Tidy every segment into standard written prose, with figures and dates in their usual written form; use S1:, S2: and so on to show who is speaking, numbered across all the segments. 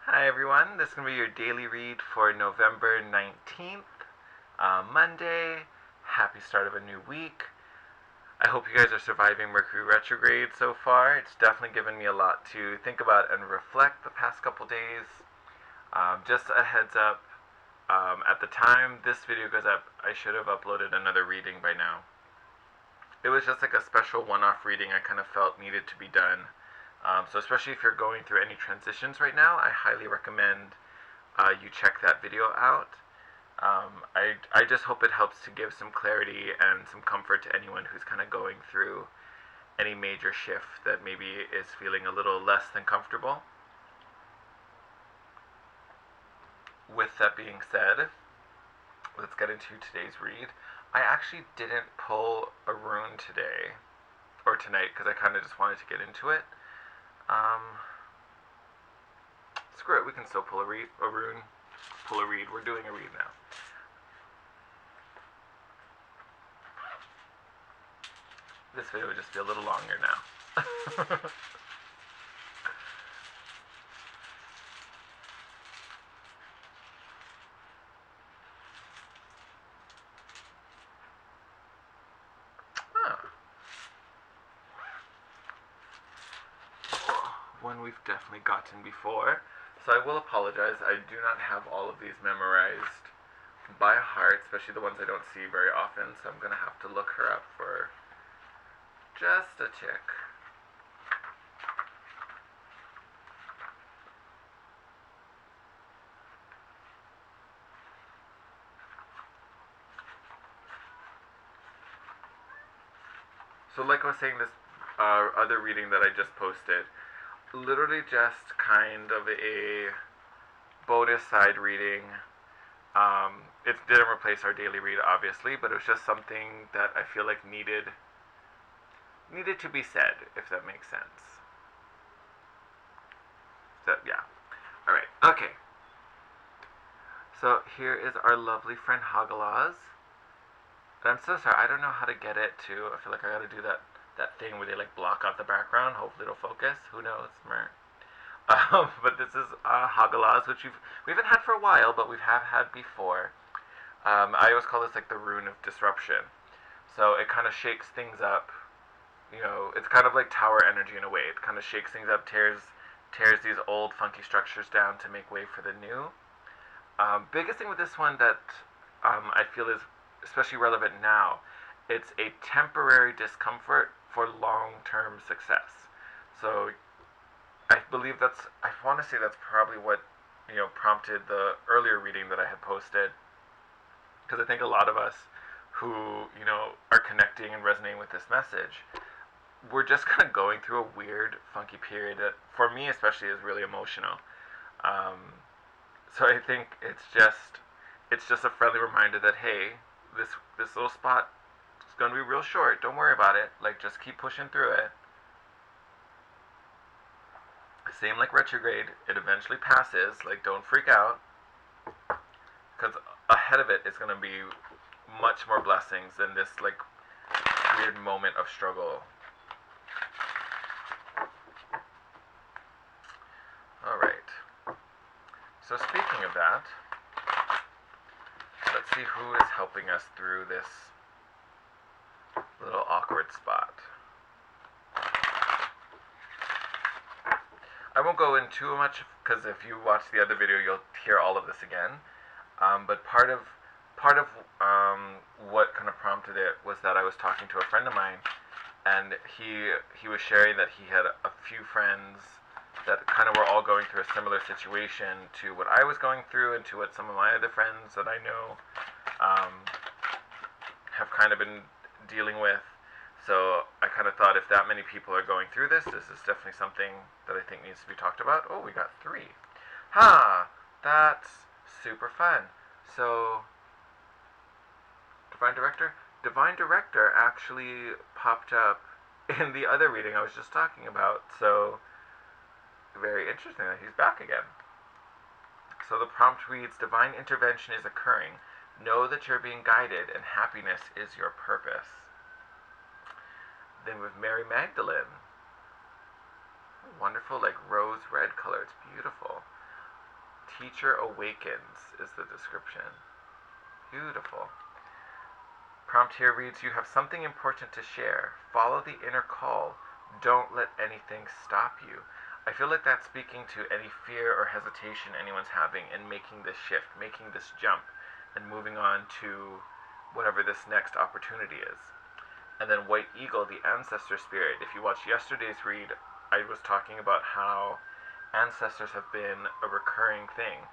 S1: Hi everyone, this is going to be your daily read for November 19th, Monday. Happy start of a new week. I hope you guys are surviving Mercury retrograde so far. It's definitely given me a lot to think about and reflect the past couple days. Just a heads up, at the time this video goes up, I should have uploaded another reading by now. It was just like a special one-off reading I kind of felt needed to be done. So especially if you're going through any transitions right now, I highly recommend you check that video out. I just hope it helps to give some clarity and some comfort to anyone who's kind of going through any major shift that maybe is feeling a little less than comfortable. With that being said, let's get into today's read. I actually didn't pull a rune today, or tonight, because I kind of just wanted to get into it. Screw it, we can still pull a rune. Pull a read. We're doing a read now. This video would just be a little longer now. One we've definitely gotten before. So I will apologize, I do not have all of these memorized by heart, especially the ones I don't see very often, so I'm going to have to look her up for just a tick. So like I was saying, this other reading that I just posted, literally just kind of a bonus side reading. It didn't replace our daily read, obviously, but it was just something that I feel like needed to be said, if that makes sense. So, yeah. Alright, okay. So, here is our lovely friend Hagalaz. I'm so sorry, I don't know how to get it to. I feel like I gotta do that thing where they like block out the background. Hopefully it'll focus. Who knows? But this is Hagalaz, which we haven't had for a while, but we have had before. I always call this like the rune of disruption. So it kind of shakes things up. You know, it's kind of like tower energy in a way. It kind of shakes things up, tears these old funky structures down to make way for the new. Biggest thing with this one that I feel is especially relevant now, it's a temporary discomfort for long-term success. So I believe I want to say that's probably what, prompted the earlier reading that I had posted. Because I think a lot of us who, are connecting and resonating with this message, we're just kind of going through a weird, funky period that, for me especially, is really emotional. So I think it's just a friendly reminder that, hey, this little spot is going to be real short. Don't worry about it. Like, just keep pushing through it. Same like retrograde, it eventually passes. Like, don't freak out, because ahead of it is going to be much more blessings than this like weird moment of struggle. Alright, so speaking of that, let's see who is helping us through this little awkward spot. I won't go in too much, because if you watch the other video, you'll hear all of this again. But part of what kind of prompted it was that I was talking to a friend of mine, and he was sharing that he had a few friends that kind of were all going through a similar situation to what I was going through, and to what some of my other friends that I know have kind of been dealing with. So I kind of thought, if that many people are going through this is definitely something that I think needs to be talked about. Oh, we got 3. Ha! That's super fun. So, Divine Director actually popped up in the other reading I was just talking about. So, very interesting that he's back again. So the prompt reads, Divine intervention is occurring. Know that you're being guided, and happiness is your purpose. Then with Mary Magdalene, wonderful, like rose red color. It's beautiful. teacher awakens is the description. Beautiful. Prompt here reads, you have something important to share. Follow the inner call. Don't let anything stop you. I feel like that's speaking to any fear or hesitation anyone's having in making this shift, making this jump, and moving on to whatever this next opportunity is. And then White Eagle, the ancestor spirit. If you watched yesterday's read, I was talking about how ancestors have been a recurring thing.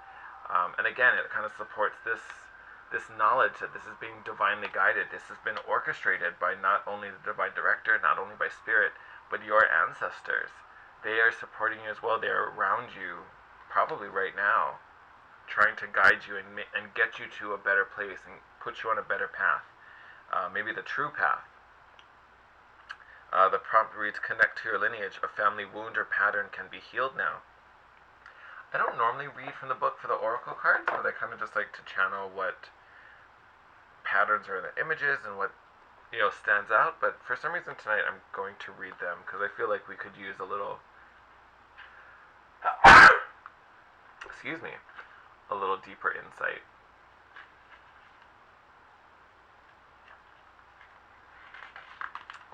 S1: And again, it kind of supports this knowledge that this is being divinely guided. This has been orchestrated by not only the divine director, not only by spirit, but your ancestors. They are supporting you as well. They are around you, probably right now, trying to guide you and get you to a better place and put you on a better path, maybe the true path. The prompt reads, connect to your lineage. A family wound or pattern can be healed now. I don't normally read from the book for the oracle cards, but I kind of just like to channel what patterns are in the images and what stands out. But for some reason tonight I'm going to read them because I feel like we could use a little excuse me, a little deeper insight.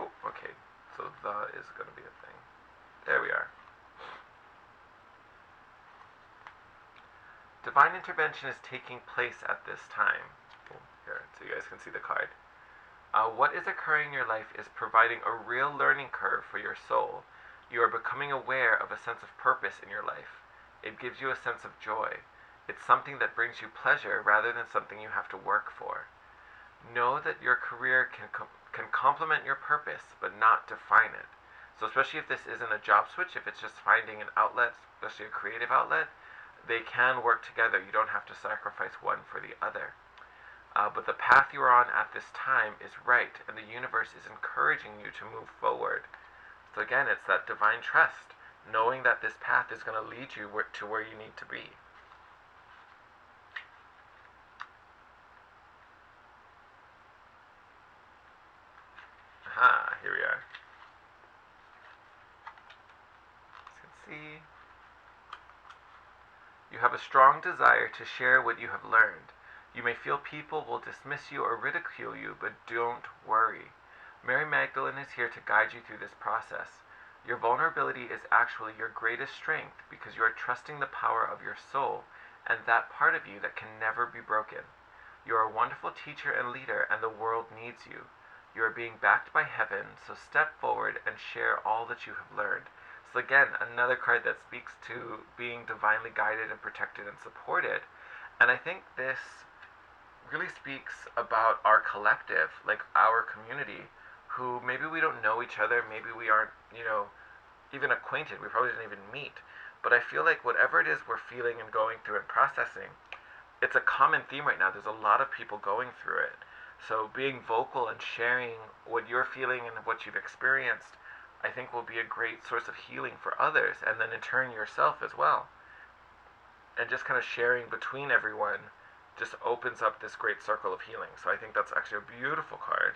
S1: Oh, okay, so the is going to be a thing. There we are. Divine intervention is taking place at this time. Oh, here, so you guys can see the card. What is occurring in your life is providing a real learning curve for your soul. You are becoming aware of a sense of purpose in your life. It gives you a sense of joy. It's something that brings you pleasure rather than something you have to work for. Know that your career can complement your purpose, but not define it. So especially if this isn't a job switch, if it's just finding an outlet, especially a creative outlet, they can work together. You don't have to sacrifice one for the other. But the path you are on at this time is right, and the universe is encouraging you to move forward. So again, it's that divine trust, knowing that this path is going to lead you to where you need to be. Aha, here we are. As you can see, you have a strong desire to share what you have learned. You may feel people will dismiss you or ridicule you, but don't worry. Mary Magdalene is here to guide you through this process. Your vulnerability is actually your greatest strength because you are trusting the power of your soul and that part of you that can never be broken. You are a wonderful teacher and leader, and the world needs you. You are being backed by heaven, so step forward and share all that you have learned. So again, another card that speaks to being divinely guided and protected and supported. And I think this really speaks about our collective, like our community, who maybe we don't know each other, maybe we aren't, even acquainted, we probably didn't even meet. But I feel like whatever it is we're feeling and going through and processing, it's a common theme right now. There's a lot of people going through it. So being vocal and sharing what you're feeling and what you've experienced, I think will be a great source of healing for others, and then in turn yourself as well. And just kind of sharing between everyone just opens up this great circle of healing. So I think that's actually a beautiful card.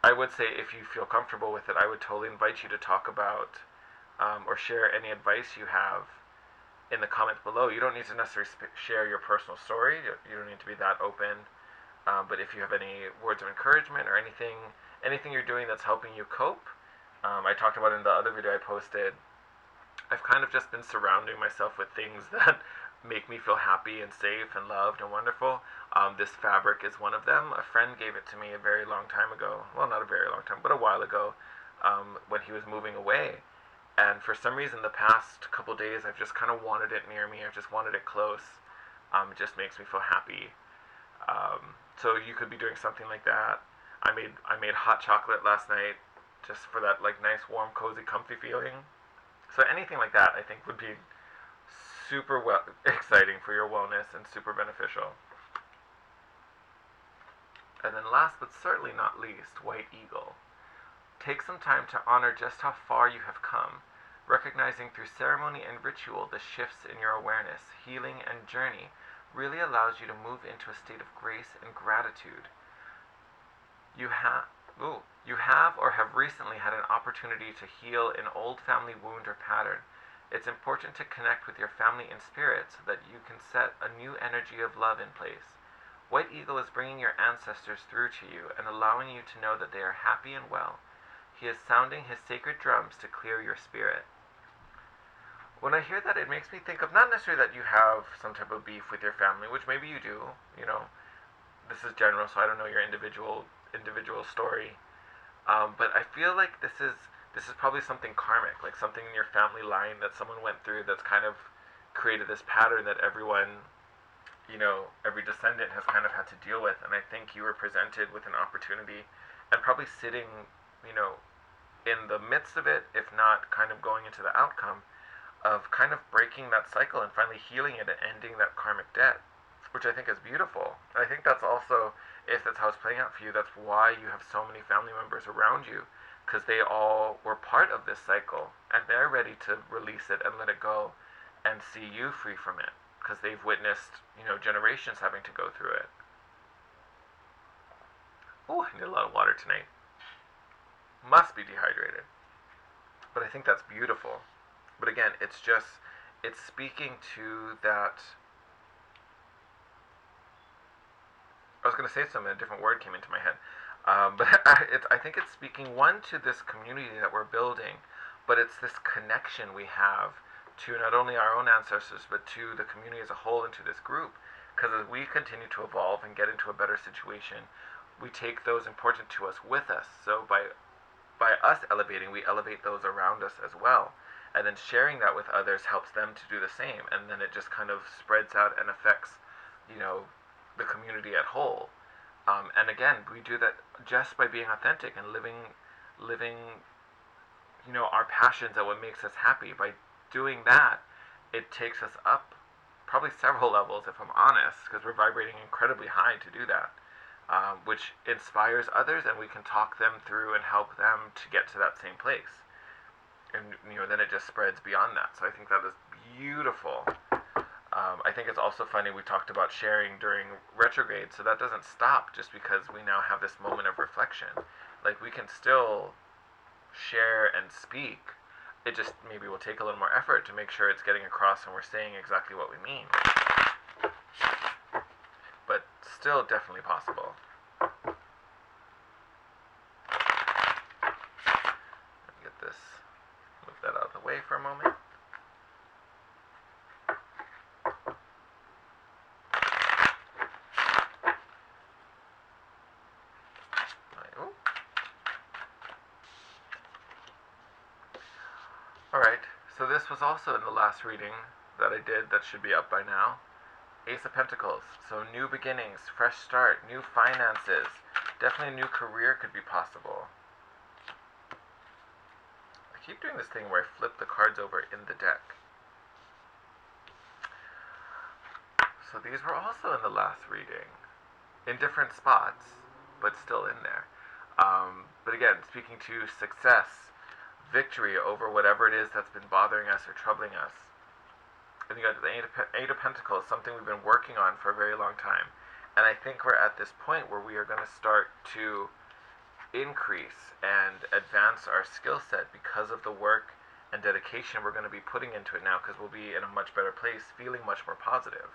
S1: I would say if you feel comfortable with it, I would totally invite you to talk about or share any advice you have in the comments below. You don't need to necessarily share your personal story. You don't need to be that open. But if you have any words of encouragement or anything you're doing that's helping you cope, I talked about in the other video I posted, I've kind of just been surrounding myself with things that make me feel happy and safe and loved and wonderful. This fabric is one of them. A friend gave it to me a very long time ago. Well, not a very long time, but a while ago, when he was moving away. And for some reason, the past couple days, I've just kind of wanted it near me. I've just wanted it close. It just makes me feel happy. So you could be doing something like that. I made hot chocolate last night, just for that like nice, warm, cozy, comfy feeling. So anything like that, I think, would be super exciting for your wellness and super beneficial. And then last but certainly not least, White Eagle. Take some time to honor just how far you have come, recognizing through ceremony and ritual the shifts in your awareness, healing, and journey really allows you to move into a state of grace and gratitude. You have or have recently had an opportunity to heal an old family wound or pattern. It's important to connect with your family in spirit so that you can set a new energy of love in place. White Eagle is bringing your ancestors through to you and allowing you to know that they are happy and well. He is sounding his sacred drums to clear your spirit. When I hear that, it makes me think of not necessarily that you have some type of beef with your family, which maybe you do, you know. This is general, so I don't know your individual story. But I feel like this is probably something karmic, like something in your family line that someone went through that's kind of created this pattern that everyone, you know, every descendant has kind of had to deal with. And I think you were presented with an opportunity and probably sitting, you know, in the midst of it, if not kind of going into the outcome of kind of breaking that cycle and finally healing it and ending that karmic debt, which I think is beautiful. And I think that's also, if that's how it's playing out for you, that's why you have so many family members around you, because they all were part of this cycle and they're ready to release it and let it go and see you free from it, because they've witnessed, you know, generations having to go through it. Oh, I need a lot of water tonight. Must be dehydrated. But I think that's beautiful. But again, it's speaking to that. I was going to say something, a different word came into my head. But I think it's speaking, one, to this community that we're building, but it's this connection we have to not only our own ancestors, but to the community as a whole and to this group. Because as we continue to evolve and get into a better situation, we take those important to us with us. So by us elevating, we elevate those around us as well. And then sharing that with others helps them to do the same. And then it just kind of spreads out and affects, you know, the community at whole. And again, we do that just by being authentic and living, you know, our passions and what makes us happy. By doing that, it takes us up probably several levels, if I'm honest, because we're vibrating incredibly high to do that, which inspires others, and we can talk them through and help them to get to that same place. And, you know, then it just spreads beyond that. So I think that is beautiful. I think it's also funny, we talked about sharing during retrograde, so that doesn't stop just because we now have this moment of reflection. Like, we can still share and speak. It just maybe will take a little more effort to make sure it's getting across and we're saying exactly what we mean. But still definitely possible. Let me get this, move that out of the way for a moment. Alright, so this was also in the last reading that I did that should be up by now. Ace of Pentacles, so new beginnings, fresh start, new finances, definitely a new career could be possible. I keep doing this thing where I flip the cards over in the deck. So these were also in the last reading, in different spots, but still in there. But again, speaking to success, victory over whatever it is that's been bothering us or troubling us. And you got the Eight of Pentacles, something we've been working on for a very long time. And I think we're at this point where we are going to start to increase and advance our skill set because of the work and dedication we're going to be putting into it now, because we'll be in a much better place, feeling much more positive.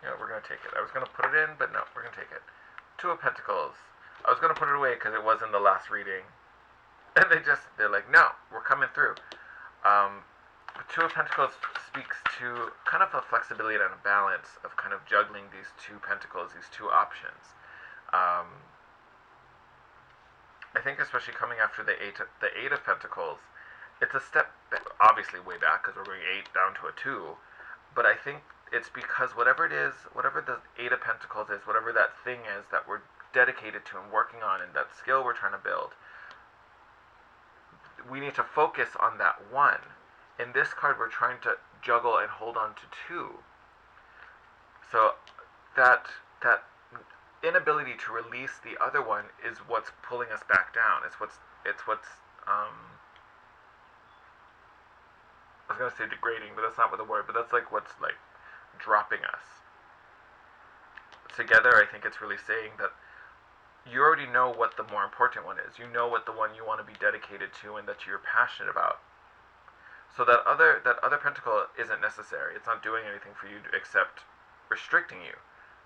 S1: Yeah, we're going to take it. I was going to put it in, but no, we're going to take it. Two of Pentacles. I was going to put it away because it was in the last reading. And they're like, no, we're coming through. Two of Pentacles speaks to kind of a flexibility and a balance of kind of juggling these two pentacles, these two options. I think especially coming after the Eight of Pentacles, it's a step, obviously way back because we're going 8 down to a 2, but I think it's because whatever it is, whatever the Eight of Pentacles is, whatever that thing is that we're dedicated to and working on and that skill we're trying to build, we need to focus on that one. In this card, we're trying to juggle and hold on to 2. So that inability to release the other one is what's pulling us back down. It's what's I was gonna say degrading, but that's not what the word. But that's like what's like dropping us. Together, I think it's really saying that you already know what the more important one is. You know what the one you want to be dedicated to and that you're passionate about. So that other pentacle isn't necessary. It's not doing anything for you except restricting you.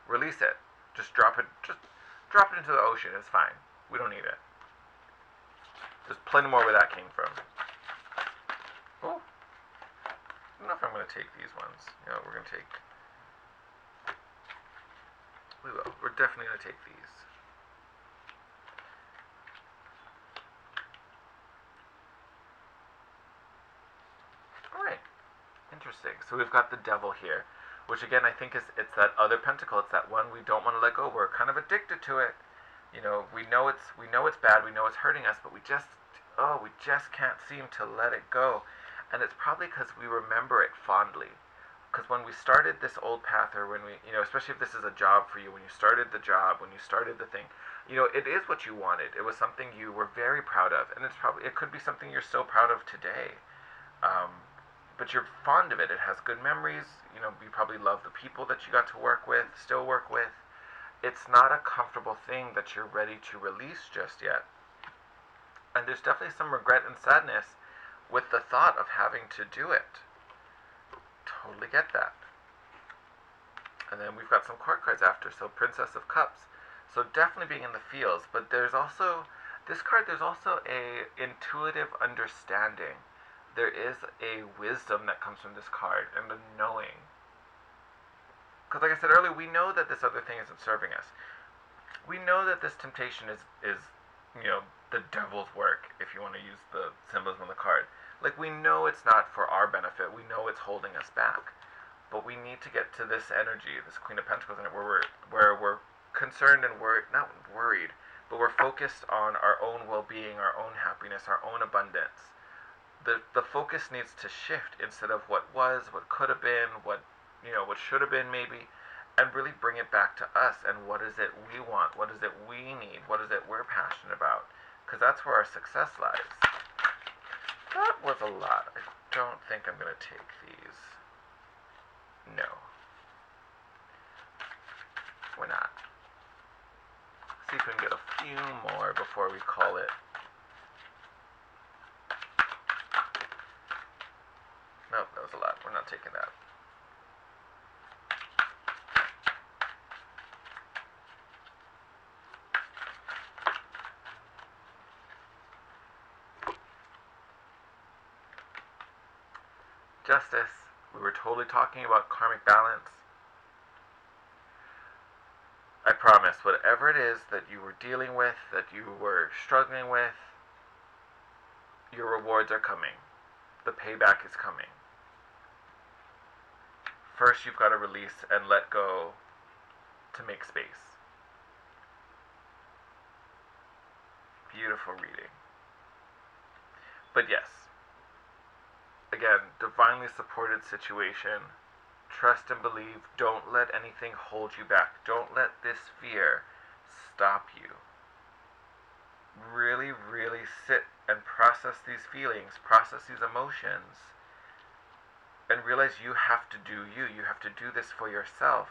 S1: Release it. Just drop it. Just drop it into the ocean. It's fine. We don't need it. There's plenty more where that came from. Oh, I don't know if I'm going to take these ones. You know, we're going to take. We will. We're definitely going to take these. Alright. Interesting. So we've got the devil here, which again I think it's that other pentacle. It's that one we don't want to let go. We're kind of addicted to it. You know, we know it's bad. We know it's hurting us, but we just can't seem to let it go. And it's probably because we remember it fondly. Because when we started this old path, or when we, you know, especially if this is a job for you, when you started the job, when you started the thing, you know, it is what you wanted. It was something you were very proud of, and it could be something you're so proud of today. Um, but you're fond of it. It has good memories. You know, you probably love the people that you got to work with, still work with. It's not a comfortable thing that you're ready to release just yet. And there's definitely some regret and sadness with the thought of having to do it. Totally get that. And then we've got some court cards after. So Princess of Cups. So definitely being in the feels. But there's also, this card, there's also a intuitive understanding. There is a wisdom that comes from this card, and a knowing. Because like I said earlier, we know that this other thing isn't serving us. We know that this temptation is you know, the devil's work, if you want to use the symbolism on the card. Like, we know it's not for our benefit. We know it's holding us back. But we need to get to this energy, this Queen of Pentacles, where we're concerned and not worried, but we're focused on our own well-being, our own happiness, our own abundance. The focus needs to shift instead of what was, what could have been, what should have been maybe, and really bring it back to us and what is it we want, what is it we need, what is it we're passionate about, because that's where our success lies. That was a lot. I don't think I'm going to take these. No. We're not. See if we can get a few more before we call it. Nope, that was a lot. We're not taking that. Justice. We were totally talking about karmic balance. I promise, whatever it is that you were dealing with, that you were struggling with, your rewards are coming. The payback is coming. First, you've got to release and let go to make space. Beautiful reading. But yes, again, divinely supported situation. Trust and believe. Don't let anything hold you back. Don't let this fear stop you. Really, really sit and process these feelings, process these emotions, and realize you have to do you. You have to do this for yourself.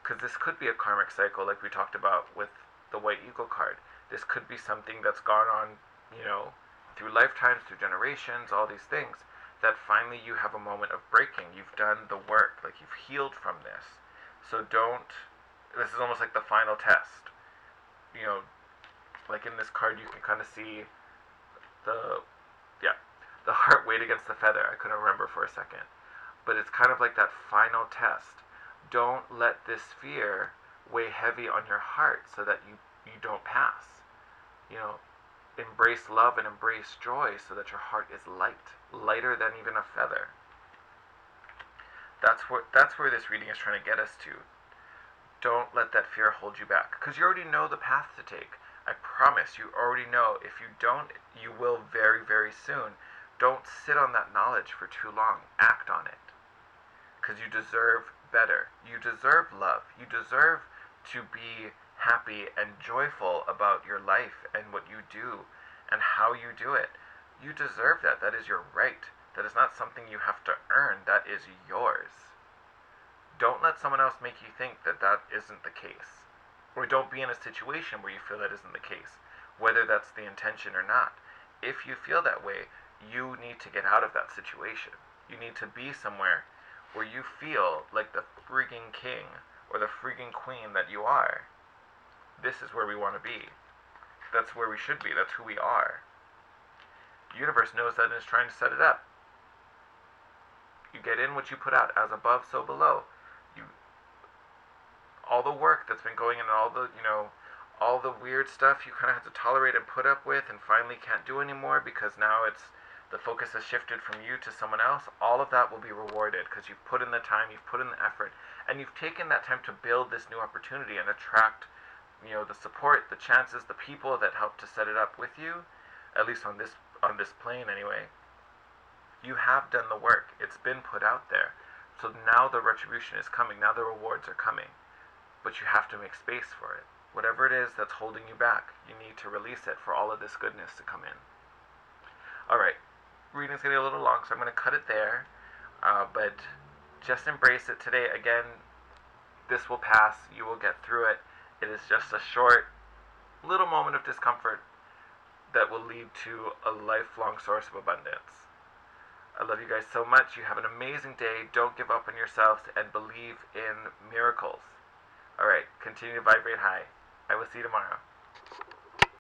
S1: Because this could be a karmic cycle like we talked about with the White Eagle card. This could be something that's gone on, you know, through lifetimes, through generations, all these things, that finally you have a moment of breaking. You've done the work, like you've healed from this. So this is almost like the final test. You know, like in this card you can kind of see the heart weighed against the feather. I couldn't remember for a second. But it's kind of like that final test. Don't let this fear weigh heavy on your heart so that you don't pass. You know, embrace love and embrace joy so that your heart is light, lighter than even a feather. That's where this reading is trying to get us to. Don't let that fear hold you back, because you already know the path to take. I promise you already know. If you don't, you will very, very soon. Don't sit on that knowledge for too long. Act on it, because you deserve better. You deserve love. You deserve to be happy and joyful about your life and what you do and how you do it. You deserve that. That is your right. That is not something you have to earn. That is yours. Don't let someone else make you think that that isn't the case. Or don't be in a situation where you feel that isn't the case, whether that's the intention or not. If you feel that way, you need to get out of that situation. You need to be somewhere where you feel like the freaking king or the freaking queen that you are. This is where we want to be. That's where we should be. That's who we are. The universe knows that and is trying to set it up. You get in what you put out. As above, so below. You, all the work that's been going in, and all the, all the weird stuff you kind of have to tolerate and put up with, and finally can't do anymore because now the focus has shifted from you to someone else. All of that will be rewarded because you've put in the time, you've put in the effort, and you've taken that time to build this new opportunity and attract, the support, the chances, the people that help to set it up with you, at least on this plane anyway. You have done the work. It's been put out there. So now the retribution is coming. Now the rewards are coming. But you have to make space for it. Whatever it is that's holding you back, you need to release it for all of this goodness to come in. Alright, reading's getting a little long, so I'm going to cut it there. But just embrace it today. Again, this will pass. You will get through it. It is just a short, little moment of discomfort that will lead to a lifelong source of abundance. I love you guys so much. You have an amazing day. Don't give up on yourselves and believe in miracles. Alright, continue to vibrate high. I will see you tomorrow.